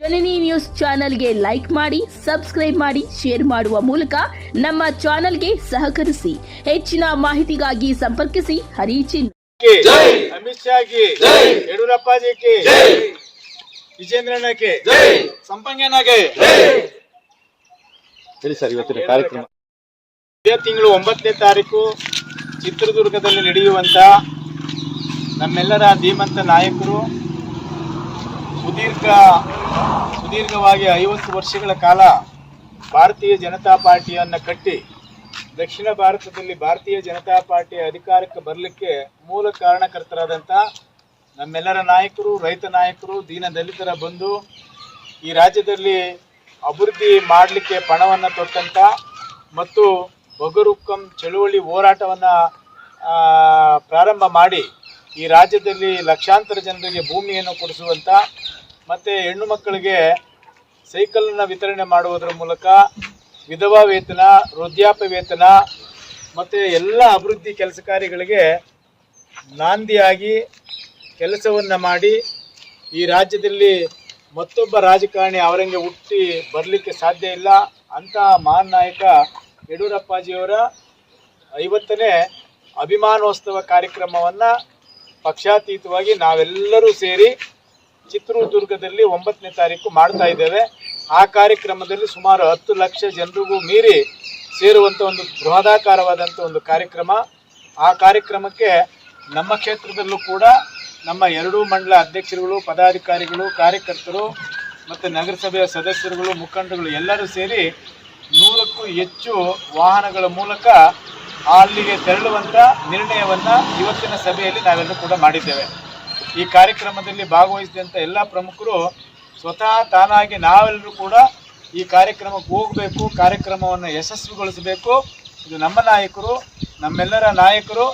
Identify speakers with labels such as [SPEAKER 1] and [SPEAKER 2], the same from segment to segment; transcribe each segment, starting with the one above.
[SPEAKER 1] ಜನನಿ news ಚಾನೆಲ್ಗೆ like ಮಾಡಿ, subscribe ಮಾಡಿ, ಶೇರ್ ಮಾಡುವ ಮೂಲಕ ನಮ್ಮ ಚಾನೆಲ್ಗೆ ಸಹಕರಿಸಿ. ಹೆಚ್ಚಿನ ಮಾಹಿತಿಗಾಗಿ ಸಂಪರ್ಕಿಸಿ ಹರಿಚಿನ್.
[SPEAKER 2] ಅಮಿತ್ ಶಾ ಗೆ ಯಡಿಯೂರಪ್ಪ ಜಿ ಗೆ ವಿಜೇಂದ್ರಣ್ಣ ಗೆ ಸಂಪಂಗಣ್ಣ ಗೆ
[SPEAKER 3] ಹೇಳಿ ಸರ್. ಇವತ್ತಿನ ಕಾರ್ಯಕ್ರಮ
[SPEAKER 2] ಇದೇ ತಿಂಗಳು 9ನೇ ತಾರೀಕು ಚಿತ್ರದುರ್ಗದಲ್ಲಿ ನಡೆಯುವಂತ ನಮ್ಮೆಲ್ಲರ ಧೀಮಂತ ನಾಯಕರು ಸುದೀರ್ಘವಾಗಿ 50 ವರ್ಷಗಳ ಕಾಲ ಭಾರತೀಯ ಜನತಾ ಪಾರ್ಟಿಯನ್ನು ಕಟ್ಟಿ ದಕ್ಷಿಣ ಭಾರತದಲ್ಲಿ ಭಾರತೀಯ ಜನತಾ ಪಾರ್ಟಿ ಅಧಿಕಾರಕ್ಕೆ ಬರಲಿಕ್ಕೆ ಮೂಲ ಕಾರಣಕರ್ತರಾದಂಥ ನಮ್ಮೆಲ್ಲರ ನಾಯಕರು, ರೈತ ನಾಯಕರು, ದೀನ ದಲಿತರ ಬಂಧು, ಈ ರಾಜ್ಯದಲ್ಲಿ ಅಭಿವೃದ್ಧಿ ಮಾಡಲಿಕ್ಕೆ ಪಣವನ್ನು ತೊಟ್ಟಂಥ ಮತ್ತು ಬಗರುಕ್ಕಂ ಚಳುವಳಿ ಹೋರಾಟವನ್ನು ಪ್ರಾರಂಭ ಮಾಡಿ ಈ ರಾಜ್ಯದಲ್ಲಿ ಲಕ್ಷಾಂತರ ಜನರಿಗೆ ಭೂಮಿಯನ್ನು ಕೊಡಿಸುವಂಥ ಮತ್ತು ಹೆಣ್ಣು ಮಕ್ಕಳಿಗೆ ಸೈಕಲನ್ನು ವಿತರಣೆ ಮಾಡುವುದರ ಮೂಲಕ ವಿಧವಾ ವೇತನ, ವೃದ್ಧಾಪ್ಯ ವೇತನ ಮತ್ತು ಎಲ್ಲ ಅಭಿವೃದ್ಧಿ ಕೆಲಸ ಕಾರ್ಯಗಳಿಗೆ ನಾಂದಿಯಾಗಿ ಕೆಲಸವನ್ನು ಮಾಡಿ ಈ ರಾಜ್ಯದಲ್ಲಿ ಮತ್ತೊಬ್ಬ ರಾಜಕಾರಣಿ ಅವರಂಗೆ ಹುಟ್ಟಿ ಬರಲಿಕ್ಕೆ ಸಾಧ್ಯ ಇಲ್ಲ ಅಂಥ ಮಹಾನ್ ನಾಯಕ ಯಡಿಯೂರಪ್ಪಾಜಿಯವರ 50ನೇ ಅಭಿಮಾನೋತ್ಸವ ಕಾರ್ಯಕ್ರಮವನ್ನು ಪಕ್ಷಾತೀತವಾಗಿ ನಾವೆಲ್ಲರೂ ಸೇರಿ ಚಿತ್ರದುರ್ಗದಲ್ಲಿ 9ನೇ ತಾರೀಕು ಮಾಡ್ತಾ ಇದ್ದೇವೆ. ಆ ಕಾರ್ಯಕ್ರಮದಲ್ಲಿ ಸುಮಾರು 10 ಲಕ್ಷ ಜನರಿಗೂ ಮೀರಿ ಸೇರುವಂಥ ಒಂದು ಬೃಹದಾಕಾರವಾದಂಥ ಒಂದು ಕಾರ್ಯಕ್ರಮ. ಆ ಕಾರ್ಯಕ್ರಮಕ್ಕೆ ನಮ್ಮ ಕ್ಷೇತ್ರದಲ್ಲೂ ಕೂಡ ನಮ್ಮ 2 ಮಂಡಲ ಅಧ್ಯಕ್ಷರುಗಳು, ಪದಾಧಿಕಾರಿಗಳು, ಕಾರ್ಯಕರ್ತರು ಮತ್ತು ನಗರಸಭೆಯ ಸದಸ್ಯರುಗಳು, ಮುಖಂಡರುಗಳು ಎಲ್ಲರೂ ಸೇರಿ 100ಕ್ಕೂ ಹೆಚ್ಚು ವಾಹನಗಳ ಮೂಲಕ ಅಲ್ಲಿಗೆ ತೆರಳುವಂಥ ನಿರ್ಣಯವನ್ನು ಇವತ್ತಿನ ಸಭೆಯಲ್ಲಿ ನಾವೆಲ್ಲರೂ ಕೂಡ ಮಾಡಿದ್ದೇವೆ. ಈ ಕಾರ್ಯಕ್ರಮದಲ್ಲಿ ಭಾಗವಹಿಸಿದಂಥ ಎಲ್ಲ ಪ್ರಮುಖರು ಸ್ವತಃ ತಾನಾಗಿ ನಾವೆಲ್ಲರೂ ಕೂಡ ಈ ಕಾರ್ಯಕ್ರಮಕ್ಕೆ ಹೋಗಬೇಕು, ಕಾರ್ಯಕ್ರಮವನ್ನು ಯಶಸ್ವಿಗೊಳಿಸಬೇಕು. ಇದು ನಮ್ಮ ನಾಯಕರು, ನಮ್ಮೆಲ್ಲರ ನಾಯಕರು,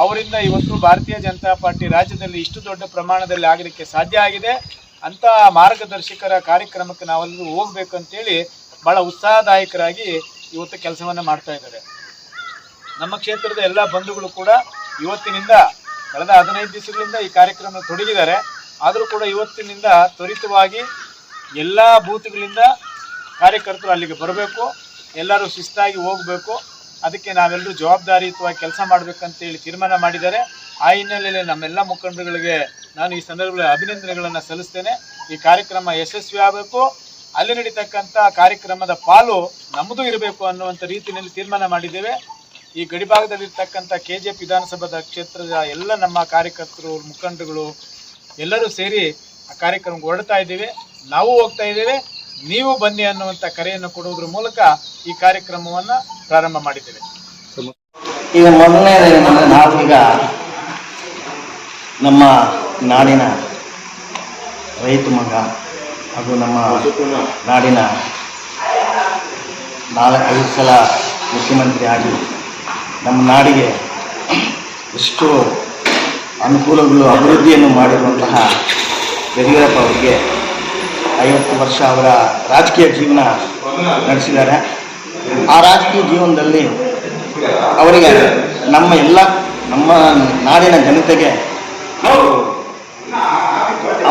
[SPEAKER 2] ಅವರಿಂದ ಇವತ್ತು ಭಾರತೀಯ ಜನತಾ ಪಾರ್ಟಿ ರಾಜ್ಯದಲ್ಲಿ ಇಷ್ಟು ದೊಡ್ಡ ಪ್ರಮಾಣದಲ್ಲಿ ಆಗಲಿಕ್ಕೆ ಸಾಧ್ಯ ಆಗಿದೆ. ಅಂಥ ಮಾರ್ಗದರ್ಶಕರ ಕಾರ್ಯಕ್ರಮಕ್ಕೆ ನಾವೆಲ್ಲರೂ ಹೋಗಬೇಕು ಅಂತೇಳಿ ಭಾಳ ಉತ್ಸಾಹದಾಯಕರಾಗಿ ಇವತ್ತು ಕೆಲಸವನ್ನು ಮಾಡ್ತಾ ಇದ್ದಾರೆ. ನಮ್ಮ ಕ್ಷೇತ್ರದ ಎಲ್ಲ ಬಂಧುಗಳು ಕೂಡ ಇವತ್ತಿನಿಂದ ಕಳೆದ 15 ದಿವಸಗಳಿಂದ ಈ ಕಾರ್ಯಕ್ರಮ ತೊಡಗಿದ್ದಾರೆ. ಆದರೂ ಕೂಡ ಇವತ್ತಿನಿಂದ ತ್ವರಿತವಾಗಿ ಎಲ್ಲ ಬೂತ್ಗಳಿಂದ ಕಾರ್ಯಕರ್ತರು ಅಲ್ಲಿಗೆ ಬರಬೇಕು, ಎಲ್ಲರೂ ಶಿಸ್ತಾಗಿ ಹೋಗಬೇಕು. ಅದಕ್ಕೆ ನಾವೆಲ್ಲರೂ ಜವಾಬ್ದಾರಿಯುತವಾಗಿ ಕೆಲಸ ಮಾಡಬೇಕಂತೇಳಿ ತೀರ್ಮಾನ ಮಾಡಿದ್ದಾರೆ. ಆ ಹಿನ್ನೆಲೆಯಲ್ಲಿ ನಮ್ಮೆಲ್ಲ ಮುಖಂಡರುಗಳಿಗೆ ನಾನು ಈ ಸಂದರ್ಭದಲ್ಲಿ ಅಭಿನಂದನೆಗಳನ್ನು ಸಲ್ಲಿಸ್ತೇನೆ. ಈ ಕಾರ್ಯಕ್ರಮ ಯಶಸ್ವಿ ಆಗಬೇಕು, ಅಲ್ಲಿ ನಡೀತಕ್ಕಂಥ ಕಾರ್ಯಕ್ರಮದ ಪಾಲು ನಮ್ಮದು ಇರಬೇಕು ಅನ್ನುವಂಥ ರೀತಿಯಲ್ಲಿ ತೀರ್ಮಾನ ಮಾಡಿದ್ದೇವೆ. ಈ ಗಡಿಭಾಗದಲ್ಲಿರ್ತಕ್ಕಂಥ KGF ವಿಧಾನಸಭಾ ಕ್ಷೇತ್ರದ ಎಲ್ಲ ನಮ್ಮ ಕಾರ್ಯಕರ್ತರು, ಮುಖಂಡರುಗಳು ಎಲ್ಲರೂ ಸೇರಿ ಆ ಕಾರ್ಯಕ್ರಮಕ್ಕೆ ಹೊರಡ್ತಾ ಇದ್ದೇವೆ. ನಾವು ಹೋಗ್ತಾ ಇದ್ದೇವೆ, ನೀವು ಬನ್ನಿ ಅನ್ನುವಂಥ ಕರೆಯನ್ನು ಕೊಡುವುದರ ಮೂಲಕ ಈ ಕಾರ್ಯಕ್ರಮವನ್ನು ಪ್ರಾರಂಭ ಮಾಡಿದ್ದೇವೆ.
[SPEAKER 4] ಈಗ ಮೊದಲನೇದೇನೆಂದರೆ ನಾವೀಗ ನಮ್ಮ ನಾಡಿನ ರೈತ ಮಗ ಹಾಗೂ ನಮ್ಮ ನಾಡಿನ 4-5 ಸಲ ಮುಖ್ಯಮಂತ್ರಿ ಆಗಿ ನಮ್ಮ ನಾಡಿಗೆ ಎಷ್ಟು ಅನುಕೂಲಗಳು, ಅಭಿವೃದ್ಧಿಯನ್ನು ಮಾಡಿರುವಂತಹ ಯಡಿಯೂರಪ್ಪ ಅವರಿಗೆ 50 ವರ್ಷ ಅವರ ರಾಜಕೀಯ ಜೀವನ ನಡೆಸಿದ್ದಾರೆ. ಆ ರಾಜಕೀಯ ಜೀವನದಲ್ಲಿ ಅವರಿಗೆ ನಮ್ಮ ನಾಡಿನ ಜನತೆಗೆ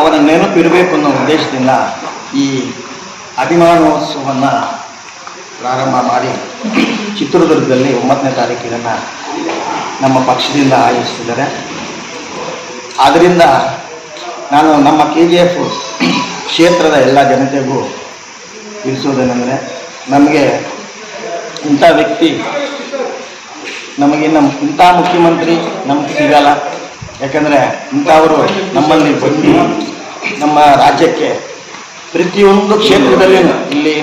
[SPEAKER 4] ಅವರ ನೆನಪಿರಬೇಕು ಅನ್ನೋ ಉದ್ದೇಶದಿಂದ ಈ ಅಭಿಮಾನೋತ್ಸವವನ್ನು ಪ್ರಾರಂಭ ಮಾಡಿ ಚಿತ್ರದುರ್ಗದಲ್ಲಿ 9ನೇ ತಾರೀಕಿನ ನಮ್ಮ ಪಕ್ಷದಿಂದ ಆಯೋಜಿಸಿದ್ದಾರೆ. ಆದ್ದರಿಂದ ನಾನು ನಮ್ಮ KGF ಕ್ಷೇತ್ರದ ಎಲ್ಲ ಜನತೆಗೂ ತಿಳಿಸೋದೇನೆಂದರೆ, ನಮಗೆ ಇಂಥ ವ್ಯಕ್ತಿ, ಇಂಥ ಮುಖ್ಯಮಂತ್ರಿ ನಮಗೆ ಸಿಗಲ್ಲ. ಯಾಕಂದರೆ ಇಂಥವರು ನಮ್ಮಲ್ಲಿ ಬಂದು ನಮ್ಮ ರಾಜ್ಯಕ್ಕೆ ಪ್ರತಿಯೊಂದು ಕ್ಷೇತ್ರದಲ್ಲಿ ಇಲ್ಲಿ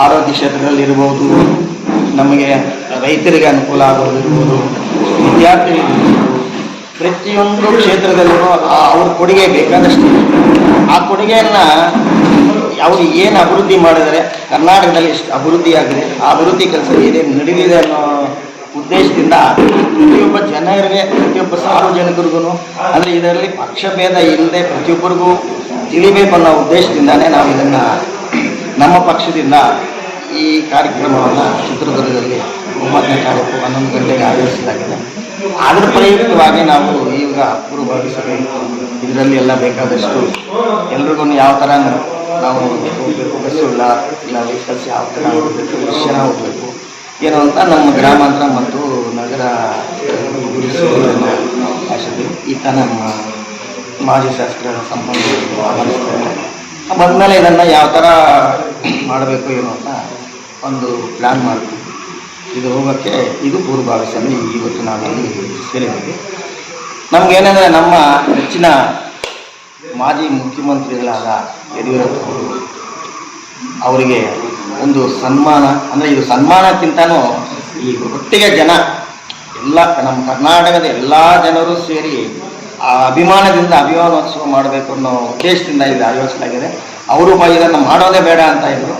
[SPEAKER 4] ಆರೋಗ್ಯ ಕ್ಷೇತ್ರದಲ್ಲಿರ್ಬೋದು, ನಮಗೆ ರೈತರಿಗೆ ಅನುಕೂಲ ಆಗೋದಿರ್ಬೋದು, ವಿದ್ಯಾರ್ಥಿಗಳಿರ್ಬೋದು, ಪ್ರತಿಯೊಂದು ಕ್ಷೇತ್ರದಲ್ಲೂ ಅವ್ರ ಕೊಡುಗೆ ಬೇಕಾದಷ್ಟು. ಆ ಕೊಡುಗೆಯನ್ನು ಅವರು ಏನು ಅಭಿವೃದ್ಧಿ ಮಾಡಿದರೆ ಕರ್ನಾಟಕದಲ್ಲಿ ಎಷ್ಟು ಅಭಿವೃದ್ಧಿಯಾಗಿದೆ, ಆ ಅಭಿವೃದ್ಧಿ ಕೆಲಸ ಏನೇನು ನಡೆದಿದೆ ಅನ್ನೋ ಉದ್ದೇಶದಿಂದ ಪ್ರತಿಯೊಬ್ಬ ಜನರಿಗೆ, ಪ್ರತಿಯೊಬ್ಬ ಸಾರ್ವಜನಿಕರಿಗೂ, ಅಂದರೆ ಇದರಲ್ಲಿ ಪಕ್ಷಭೇದ ಇಲ್ಲದೆ ಪ್ರತಿಯೊಬ್ಬರಿಗೂ ತಿಳಿಬೇಕು ಅನ್ನೋ ಉದ್ದೇಶದಿಂದಾನೇ ನಾವು ಇದನ್ನು ನಮ್ಮ ಪಕ್ಷದಿಂದ ಈ ಕಾರ್ಯಕ್ರಮವನ್ನು ಚಿತ್ರದುರ್ಗದಲ್ಲಿ 9ನೇ ತಾರೀಕು 11 ಗಂಟೆಗೆ ಆಯೋಜಿಸಲಾಗಿದೆ. ಅದರ ಪ್ರಯುಕ್ತವಾಗಿ ನಾವು ಈ ಈಗ ಪೂರ್ವಭಾವಿ ಸಭೆ ಇದರಲ್ಲಿ ಎಲ್ಲ ಬೇಕಾದಷ್ಟು ಎಲ್ರಿಗೂ ಯಾವ ಥರ ನಾವು ಹೋಗಬೇಕು, ಬಸ್ಸು ಇಲ್ಲ ವೆಹಿಕಲ್ಸ್ ಯಾವ ಥರ ಹೋಗಬೇಕು, ಎಷ್ಟು ಜನ ಹೋಗಬೇಕು ಏನು ಅಂತ ನಮ್ಮ ಗ್ರಾಮಾಂತರ ಮತ್ತು ನಗರ ಭಾಷೆಗೆ ಈತ ನಮ್ಮ ಮಾಜಿ ಶಾಸಕರ ಸಂಪರ್ಕ ಆಹ್ವಾನಿಸ್ತಾರೆ. ಬಂದಮೇಲೆ ಇದನ್ನು ಯಾವ ಥರ ಮಾಡಬೇಕು ಏನು ಅಂತ ಒಂದು ಪ್ಲ್ಯಾನ್ ಮಾಡಬೇಕು. ಇದು ಹೋಗೋಕ್ಕೆ ಇದು ಪೂರ್ವಭಾವಿ ಸಭೆ ಇವತ್ತು ನಾವಲ್ಲಿ ಸೇರಿದ್ದೀವಿ. ನಮಗೇನೆಂದರೆ ನಮ್ಮ ಹೆಚ್ಚಿನ ಮಾಜಿ ಮುಖ್ಯಮಂತ್ರಿಗಳಾದ ಯಡಿಯೂರಪ್ಪ ಅವರಿಗೆ ಒಂದು ಸನ್ಮಾನ, ಅಂದರೆ ಇದು ಸನ್ಮಾನಕ್ಕಿಂತನೂ ಈ ಒಟ್ಟಿಗೆ ಜನ ಎಲ್ಲ ನಮ್ಮ ಕರ್ನಾಟಕದ ಎಲ್ಲ ಜನರು ಸೇರಿ ಆ ಅಭಿಮಾನದಿಂದ ಅಭಿಮಾನೋತ್ಸವ ಮಾಡಬೇಕು ಅನ್ನೋ ಉದ್ದೇಶದಿಂದ ಇದು ಆಯೋಜಿಸಲಾಗಿದೆ. ಅವರು ಇದನ್ನು ಮಾಡೋದೇ ಬೇಡ ಅಂತ ಇದ್ರು.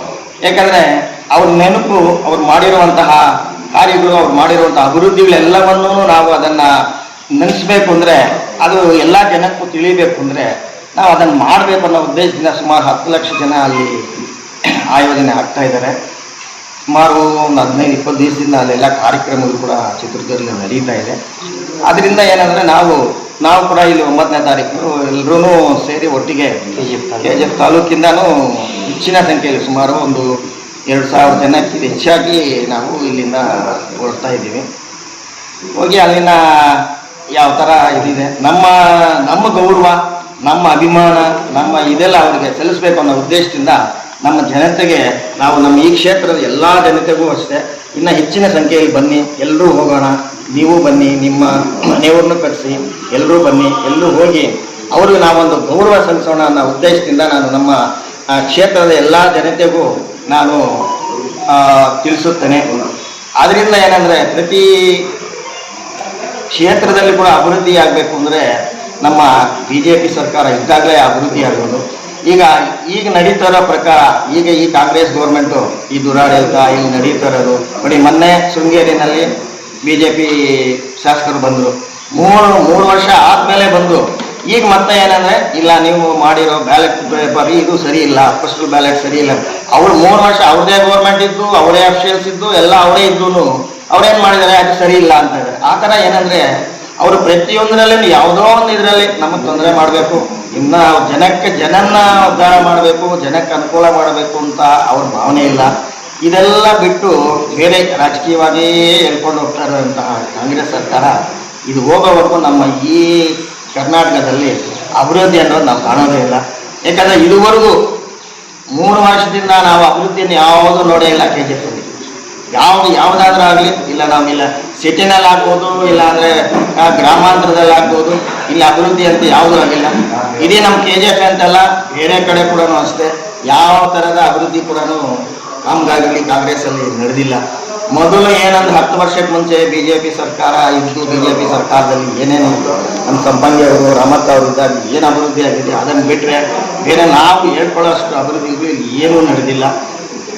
[SPEAKER 4] ಯಾಕಂದರೆ ಅವ್ರ ನೆನಪು, ಅವ್ರು ಮಾಡಿರುವಂತಹ ಕಾರ್ಯಗಳು, ಅವ್ರು ಮಾಡಿರುವಂಥ ಅಭಿವೃದ್ಧಿಗಳೆಲ್ಲವನ್ನೂ ನಾವು ಅದನ್ನು ನೆನೆಸ್ಬೇಕು ಅಂದರೆ, ಅದು ಎಲ್ಲ ಜನಕ್ಕೂ ತಿಳಿಬೇಕು ಅಂದರೆ ನಾವು ಅದನ್ನು ಮಾಡಬೇಕು ಅನ್ನೋ ಉದ್ದೇಶದಿಂದ ಸುಮಾರು 10 ಲಕ್ಷ ಜನ ಅಲ್ಲಿ ಆಯೋಜನೆ ಆಗ್ತಾ ಇದ್ದಾರೆ. ಸುಮಾರು ಒಂದು 15-20 ದಿವಸದಿಂದ ಅಲ್ಲೆಲ್ಲ ಕಾರ್ಯಕ್ರಮಗಳು ಕೂಡ ಚಿತ್ರದುರ್ಗದಲ್ಲಿ ನಡೀತಾ ಇದೆ. ಅದರಿಂದ ಏನಂದರೆ ನಾವು ಕೂಡ ಇಲ್ಲಿ 9ನೇ ತಾರೀಕು ಎಲ್ಲರೂ ಸೇರಿ ಒಟ್ಟಿಗೆ KGF ತಾಲೂಕಿಂದನೂ ಹೆಚ್ಚಿನ ಸಂಖ್ಯೆಯಲ್ಲಿ ಸುಮಾರು ಒಂದು 2000 ಜನಕ್ಕೆ ಹೆಚ್ಚಾಗಿ ನಾವು ಇಲ್ಲಿಂದ ಹೊರಡ್ತಾ ಇದ್ದೀವಿ. ಹೋಗಿ ಅಲ್ಲಿನ ಯಾವ ಥರ ಇದಿದೆ ನಮ್ಮ ಗೌರವ, ನಮ್ಮ ಅಭಿಮಾನ, ನಮ್ಮ ಇದೆಲ್ಲ ಅವರಿಗೆ ಸಲ್ಲಿಸಬೇಕು ಅನ್ನೋ ಉದ್ದೇಶದಿಂದ ನಮ್ಮ ಜನತೆಗೆ ನಾವು ನಮ್ಮ ಈ ಕ್ಷೇತ್ರದ ಎಲ್ಲ ಜನತೆಗೂ ಅಷ್ಟೇ ಇನ್ನು ಹೆಚ್ಚಿನ ಸಂಖ್ಯೆಯಲ್ಲಿ ಬನ್ನಿ, ಎಲ್ಲರೂ ಹೋಗೋಣ, ನೀವು ಬನ್ನಿ, ನಿಮ್ಮ ಮನೆಯವ್ರನ್ನೂ ಕರೆಸಿ, ಎಲ್ಲರೂ ಬನ್ನಿ, ಎಲ್ಲರೂ ಹೋಗಿ ಅವ್ರಿಗೆ ನಾವೊಂದು ಗೌರವ ಸಲ್ಲಿಸೋಣ ಅನ್ನೋ ಉದ್ದೇಶದಿಂದ ನಾನು ನಮ್ಮ ಕ್ಷೇತ್ರದ ಎಲ್ಲ ಜನತೆಗೂ ನಾನು ತಿಳಿಸುತ್ತೇನೆ. ಆದ್ದರಿಂದ ಏನಂದರೆ ಪ್ರತಿ ಕ್ಷೇತ್ರದಲ್ಲಿ ಕೂಡ ಅಭಿವೃದ್ಧಿ ಆಗಬೇಕು ಅಂದರೆ ನಮ್ಮ BJP ಸರ್ಕಾರ ಇದ್ದಾಗಲೇ ಅಭಿವೃದ್ಧಿ ಆಗೋದು. ಈಗ ನಡೀತಾ ಇರೋ ಪ್ರಕಾರ ಈಗ ಈ ಕಾಂಗ್ರೆಸ್ ಗೌರ್ಮೆಂಟು ಈ ದುರಾಡಳಿತ ಇಲ್ಲಿ ನಡೀತಾ ಇರೋದು ನೋಡಿ. ಮೊನ್ನೆ ಶೃಂಗೇರಿನಲ್ಲಿ BJP ಶಾಸಕರು ಬಂದರು, ಮೂರು ವರ್ಷ ಆದಮೇಲೆ ಬಂದು ಈಗ ಮತ್ತೆ ಏನಂದರೆ ಇಲ್ಲ ನೀವು ಮಾಡಿರೋ ಬ್ಯಾಲೆಟ್ ಪೇಪರ್ ಇದು ಸರಿ ಇಲ್ಲ, ಫಸ್ಟ್ ಬ್ಯಾಲೆಟ್ ಸರಿ ಇಲ್ಲ. ಅವ್ರು 3 ವರ್ಷ ಅವ್ರದೇ ಗೌರ್ಮೆಂಟ್ ಇದ್ದು, ಅವರೇ ಅಫಿಷಿಯಲ್ಸ್ ಇದ್ದು, ಎಲ್ಲ ಅವರೇ ಇದ್ದು ಅವ್ರೇನು ಮಾಡಿದ್ದಾರೆ ಅದು ಸರಿ ಇಲ್ಲ ಅಂತ ಇದ್ದಾರೆ. ಆ ಥರ ಏನಂದರೆ ಅವರು ಪ್ರತಿಯೊಂದರಲ್ಲೂ ಯಾವುದೋ ಒಂದು ಇದರಲ್ಲಿ ನಮಗೆ ತೊಂದರೆ ಮಾಡಬೇಕು, ಇನ್ನು ಜನನ್ನ ಉದ್ಧಾರ ಮಾಡಬೇಕು, ಜನಕ್ಕೆ ಅನುಕೂಲ ಮಾಡಬೇಕು ಅಂತ ಅವ್ರ ಭಾವನೆ ಇಲ್ಲ. ಇದೆಲ್ಲ ಬಿಟ್ಟು ಬೇರೆ ರಾಜಕೀಯವಾಗಿ ಹೇಳ್ಕೊಂಡು ಹೋಗ್ತಾ ಇರುವಂತಹ ಕಾಂಗ್ರೆಸ್ ಸರ್ಕಾರ ಇದು ಹೋಗೋವರೆಗೂ ನಮ್ಮ ಈ ಕರ್ನಾಟಕದಲ್ಲಿ ಅಭಿವೃದ್ಧಿ ಅನ್ನೋದು ನಾವು ಕಾಣೋದೇ ಇಲ್ಲ. ಯಾಕಂದರೆ ಇದುವರೆಗೂ 3 ವರ್ಷದಿಂದ ನಾವು ಅಭಿವೃದ್ಧಿಯನ್ನು ಯಾವುದೂ ನೋಡೇ ಇಲ್ಲ. KGF ಅಲ್ಲಿ ಯಾವುದಾದ್ರೂ ಆಗಲಿ, ಇಲ್ಲ ನಾವಿಲ್ಲ ಸಿಟಿನಲ್ಲಿ ಆಗ್ಬೋದು, ಇಲ್ಲ ಅಂದರೆ ಗ್ರಾಮಾಂತರದಲ್ಲಿ ಆಗ್ಬೋದು, ಇಲ್ಲಿ ಅಭಿವೃದ್ಧಿ ಅಂತ ಯಾವುದೂ ಆಗಿಲ್ಲ. ಇಡೀ ನಮ್ಮ KGF ಅಂತಲ್ಲ, ಬೇರೆ ಕಡೆ ಕೂಡ ಅಷ್ಟೇ ಯಾವ ಥರದ ಅಭಿವೃದ್ಧಿ ಕೂಡ ಕಾಮಗಾರಿ ಕಾಂಗ್ರೆಸ್ಸಲ್ಲಿ ನಡೆದಿಲ್ಲ. ಮೊದಲು ಏನಂದ್ರೆ 10 ವರ್ಷಕ್ಕೆ ಮುಂಚೆ BJP ಸರ್ಕಾರ ಇದ್ದು, BJP ಸರ್ಕಾರದಲ್ಲಿ ಏನೇನು ನಮ್ಮ ಸಂಪಂಗಿ ಅವರು, ರಮತ್ ಅವರು ಇದ್ದಾಗ ಏನು ಅಭಿವೃದ್ಧಿ ಆಗಿದೆ ಅದನ್ನು ಬಿಟ್ಟರೆ ಬೇರೆ ನಾವು ಹೇಳ್ಕೊಳ್ಳೋಷ್ಟು ಅಭಿವೃದ್ಧಿ ಏನೂ ನಡೆದಿಲ್ಲ.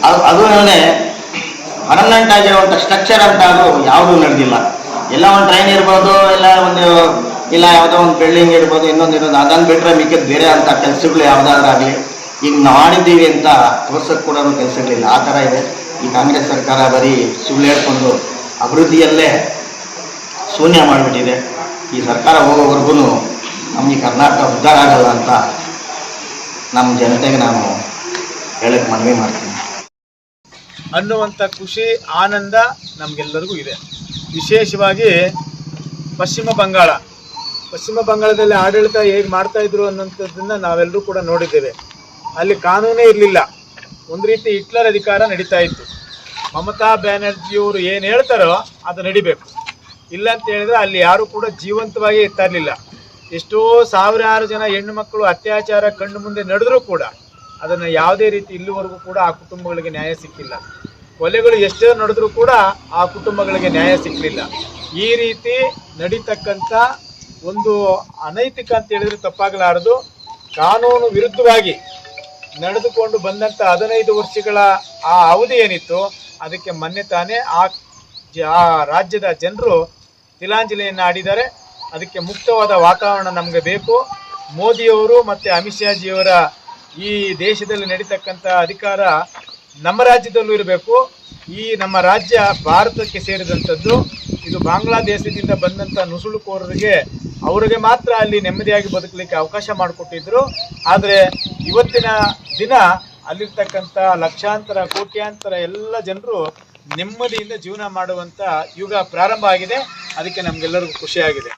[SPEAKER 4] ಅದು ಅಲ್ಲದೆ ಪರ್ಮನೆಂಟ್ ಆಗಿರುವಂಥ ಸ್ಟ್ರಕ್ಚರ್ ಅಂತ ಅದು ಯಾವುದೂ ನಡೆದಿಲ್ಲ. ಎಲ್ಲ ಒಂದು ಟ್ರೈನ್ ಇರ್ಬೋದು, ಇಲ್ಲ ಯಾವುದೋ ಒಂದು ಬಿಲ್ಡಿಂಗ್ ಇರ್ಬೋದು, ಇನ್ನೊಂದು ಇರೋದು, ಅದನ್ನು ಬಿಟ್ಟರೆ ಮಿಕ್ಕಿದ ಬೇರೆ ಅಂಥ ಕೆಲಸಗಳು ಯಾವುದಾದ್ರೂ ಆಗಲಿ ಈಗ ಮಾಡಿದ್ದೀವಿ ಅಂತ ತೋರ್ಸೋಕ್ಕೆ ಕೂಡ ಕೆಲಸಗಳಿಲ್ಲ. ಆ ಥರ ಇದೆ ಈ ಕಾಂಗ್ರೆಸ್ ಸರ್ಕಾರ. ಬರೀ ಸುಳ್ಳು ಹೇಳ್ಕೊಂಡು ಅಭಿವೃದ್ಧಿಯಲ್ಲೇ ಶೂನ್ಯ ಮಾಡಿಬಿಟ್ಟಿದೆ. ಈ ಸರ್ಕಾರ ಹೋಗೋವರೆಗೂ ನಮ್ಮ ಈ ಕರ್ನಾಟಕ ಉದ್ಧಾರ ಆಗಲ್ಲ ಅಂತ ನಮ್ಮ ಜನತೆಗೆ ನಾನು ಹೇಳಕ್ಕೆ ಮನವಿ ಮಾಡ್ತೀನಿ
[SPEAKER 2] ಅನ್ನುವಂಥ ಖುಷಿ, ಆನಂದ ನಮಗೆಲ್ಲರಿಗೂ ಇದೆ. ವಿಶೇಷವಾಗಿ ಪಶ್ಚಿಮ ಬಂಗಾಳದಲ್ಲಿ ಆಡಳಿತ ಹೇಗೆ ಮಾಡ್ತಾಯಿದ್ರು ಅನ್ನೋಂಥದ್ದನ್ನು ನಾವೆಲ್ಲರೂ ಕೂಡ ನೋಡಿದ್ದೇವೆ. ಅಲ್ಲಿ ಕಾನೂನೇ ಇರಲಿಲ್ಲ, ಒಂದು ರೀತಿ ಹಿಟ್ಲರ್ ಅಧಿಕಾರ ನಡೀತಾ ಇತ್ತು. ಮಮತಾ ಬ್ಯಾನರ್ಜಿಯವರು ಏನು ಹೇಳ್ತಾರೋ ಅದು ನಡಿಬೇಕು, ಇಲ್ಲ ಅಂತ ಹೇಳಿದ್ರೆ ಅಲ್ಲಿ ಯಾರೂ ಕೂಡ ಜೀವಂತವಾಗಿ ಇರ್ತಾ ಇರಲಿಲ್ಲ. ಎಷ್ಟೋ ಸಾವಿರಾರು ಜನ ಹೆಣ್ಣು ಮಕ್ಕಳು ಅತ್ಯಾಚಾರ ಕಣ್ಣು ಮುಂದೆ ನಡೆದರೂ ಕೂಡ ಅದನ್ನು ಯಾವುದೇ ರೀತಿ ಇಲ್ಲಿವರೆಗೂ ಕೂಡ ಆ ಕುಟುಂಬಗಳಿಗೆ ನ್ಯಾಯ ಸಿಕ್ಕಿಲ್ಲ. ಕೊಲೆಗಳು ಎಷ್ಟೋ ನಡೆದರೂ ಕೂಡ ಆ ಕುಟುಂಬಗಳಿಗೆ ನ್ಯಾಯ ಸಿಕ್ಕಲಿಲ್ಲ. ಈ ರೀತಿ ನಡೀತಕ್ಕಂಥ ಒಂದು ಅನೈತಿಕ ಅಂತ ಹೇಳಿದ್ರೆ ತಪ್ಪಾಗಲಾರದು, ಕಾನೂನು ವಿರುದ್ಧವಾಗಿ ನಡೆದುಕೊಂಡು ಬಂದಂಥ 15 ವರ್ಷಗಳ ಆ ಅವಧಿ ಏನಿತ್ತು ಅದಕ್ಕೆ ಮೊನ್ನೆ ತಾನೇ ಆ ರಾಜ್ಯದ ಜನರು ತಿಲಾಂಜಲಿಯನ್ನು ಆಡಿದ್ದಾರೆ. ಅದಕ್ಕೆ ಮುಕ್ತವಾದ ವಾತಾವರಣ ನಮಗೆ ಬೇಕು. ಮೋದಿಯವರು ಮತ್ತು ಅಮಿತ್ ಶಾಜಿಯವರ ಈ ದೇಶದಲ್ಲಿ ನಡೀತಕ್ಕಂಥ ಅಧಿಕಾರ ನಮ್ಮ ರಾಜ್ಯದಲ್ಲೂ ಇರಬೇಕು. ಈ ನಮ್ಮ ರಾಜ್ಯ ಭಾರತಕ್ಕೆ ಸೇರಿದಂಥದ್ದು. ಇದು ಬಾಂಗ್ಲಾದೇಶದಿಂದ ಬಂದಂಥ ನುಸುಳುಕೋರರಿಗೆ ಅವರಿಗೆ ಮಾತ್ರ ಅಲ್ಲಿ ನೆಮ್ಮದಿಯಾಗಿ ಬದುಕಲಿಕ್ಕೆ ಅವಕಾಶ ಮಾಡಿಕೊಟ್ಟಿದ್ರು. ಆದರೆ ಇವತ್ತಿನ ದಿನ ಅಲ್ಲಿರ್ತಕ್ಕಂಥ ಲಕ್ಷಾಂತರ ಕೋಟ್ಯಾಂತರ ಎಲ್ಲ ಜನರು ನೆಮ್ಮದಿಯಿಂದ ಜೀವನ ಮಾಡುವಂಥ ಯುಗ ಪ್ರಾರಂಭ ಆಗಿದೆ. ಅದಕ್ಕೆ ನಮಗೆಲ್ಲರಿಗೂ ಖುಷಿಯಾಗಿದೆ.